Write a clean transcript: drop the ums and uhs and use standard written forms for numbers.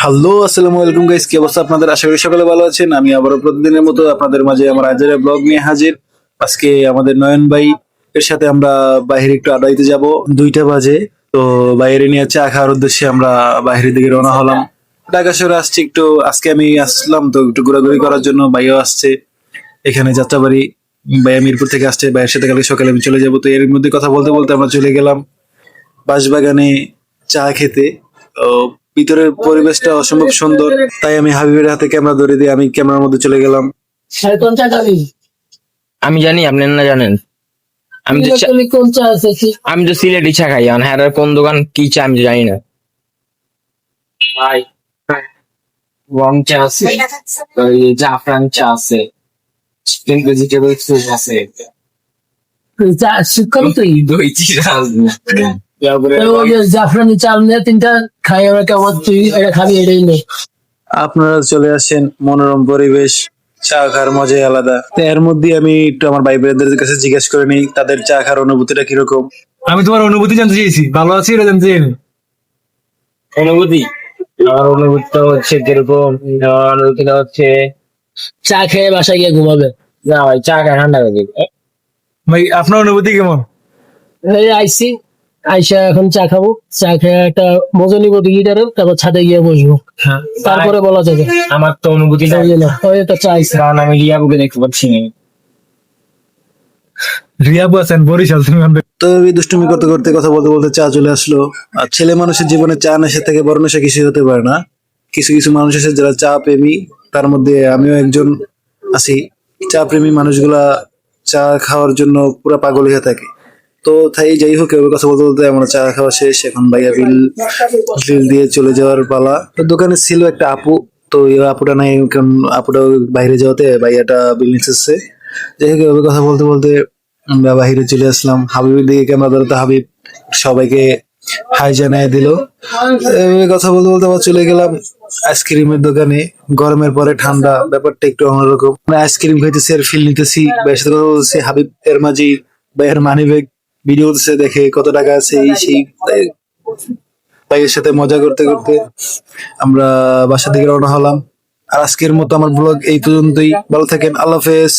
Hello, আসসালামু আলাইকুম guys, কি অবস্থা আপনাদের? আশা করি সকলে ভালো আছেন। আমি আবারও প্রতিদিনের মতো আপনাদের মাঝে আমার আজের ব্লগ নিয়ে হাজির। আজকে আমাদের নয়ন ভাই এর সাথে আমরা বাইরে একটু আড্ডা দিতে যাব। 2টা বাজে। তো বাইরে নিয়ে চা খাওয়ার উদ্দেশ্যে আমরা বাইরের দিকে রওনা হলাম। ঢাকা শহরে আসছি একটু, আজকে আমি আসলাম তো একটু ঘোরাঘুরি করার জন্য। ভাইও আসছে এখানে যাত্রাবাড়ি। ভাইয়া মিরপুর থেকে আসছে, ভাইয়ের সাথে কালকে সকালে আমি চলে যাবো। তো এর মধ্যে কথা বলতে বলতে আমরা চলে গেলাম বাঁশবাগানে চা খেতে। ও, ভিতরের পরিবেশটা অসম্ভব সুন্দর, তাই আমি হাবিবের হাতে ক্যামেরা ধরে দিয়ে আমি ক্যামেরার মধ্যে চলে গেলাম। কোন চা খাবি? আমি জানি আপনি না জানেন। তুমি কোন চা আছে? আমি তো সিলেটি চা খাই, আর হ্যাঁ কোন দোকান কি চা আমি তো জানি না ভাই। রং চা আছে, ওই জাফরান চা আছে, চিকেন ভেজিটেবল স্যুপ আছে, চা শিক্ষক তুই দই চিরা আছে। জাফরানি চাল নিয়ে 3টা খাই আমরা। কেমন তুই এটা খাবি? এটাই নেই। আপনারা চলে আসেন, মনোরম পরিবেশ, চা খাওয়ার মজাই আলাদা। তো এর মধ্যে আমি একটু আমার ভাই বোনদের কাছে জিজ্ঞেস করে নিই তাদের চা খাওয়ার অনুভূতিটা কিরকম। আমি তোমার অনুভূতি জানতে চেয়েছি, ভালো আছি এটা জানতে চাইনি। অনুভূতি, আমার অনুভূতিটা হচ্ছে কিরকম, আমার অনুভূতিটা হচ্ছে চা খেয়ে বাসায় গিয়ে ঘুমাবে। না ভাই, চা খাই ঠান্ডা করে। ভাই আপনার অনুভূতি কেমন? এই আইসি আইসা এখন চা খাবো। চা খেয়ে একটা মজা নিবো গিটারের, তারপর ছাদে গিয়ে বসবো। তারপরে বলা যাবে। আমার তো অনুভূতি নাই, ওই যে না, ওই তো চা আইসা। কারণ আমি রিয়াবুকে দেখতে পাচ্ছি না। রিয়াবু আছেন বরিশাল, তুমি তো এই দুষ্টুমি করতে করতে কথা বলতে বলতে চা চলে আসলো। আর ছেলে মানুষের জীবনে চা নেশা থেকে বড় নেশা কিছুই হতে পারে না। কিছু কিছু মানুষ আছে যারা চা প্রেমী, তার মধ্যে আমিও একজন আছি। চা প্রেমী মানুষগুলা চা খাওয়ার জন্য পুরো পাগল হয়ে থাকে। তো তাই যাই হোক, এবার কথা বলতে বলতে আমরা চা খাওয়া শেষ, এখন ভাইয়া বিল বিল দিয়ে চলে যাওয়ার পালা। তো দোকানে ছিল একটা আপু, তো এই আপুটা নাই, কারণ আপুটা বাইরে যাওয়াতে ভাইয়াটা বিল নিচ্ছে। যাই হোক, এভাবে কথা বলতে বলতে আমরা বাহিরে চলে আসলাম। হাবিবের দিকে ক্যামেরা ধরতে হাবিব সবাইকে হাই জানিয়ে দিল। এভাবে কথা বলতে বলতে আবার চলে গেলাম আইসক্রিমের দোকানে। গরমের পরে ঠান্ডা, ব্যাপারটা একটু অন্যরকম। মানে আইসক্রিম খাইতেছি আর ফিল নিতেছি, ভাইয়ের সাথে কথা বলতেছি। হাবিব এর মাঝে ভাইয়ের মানি ব্যাগ ভিডিও করতেছে, দেখে কত টাকা আছে এই সেই। ভাইয়ের সাথে মজা করতে করতে আমরা বাসা থেকে রওনা হলাম। আর আজকের মতো আমার ব্লগ এই পর্যন্তই। ভালো থাকেন, আল্লাহ হাফেজ।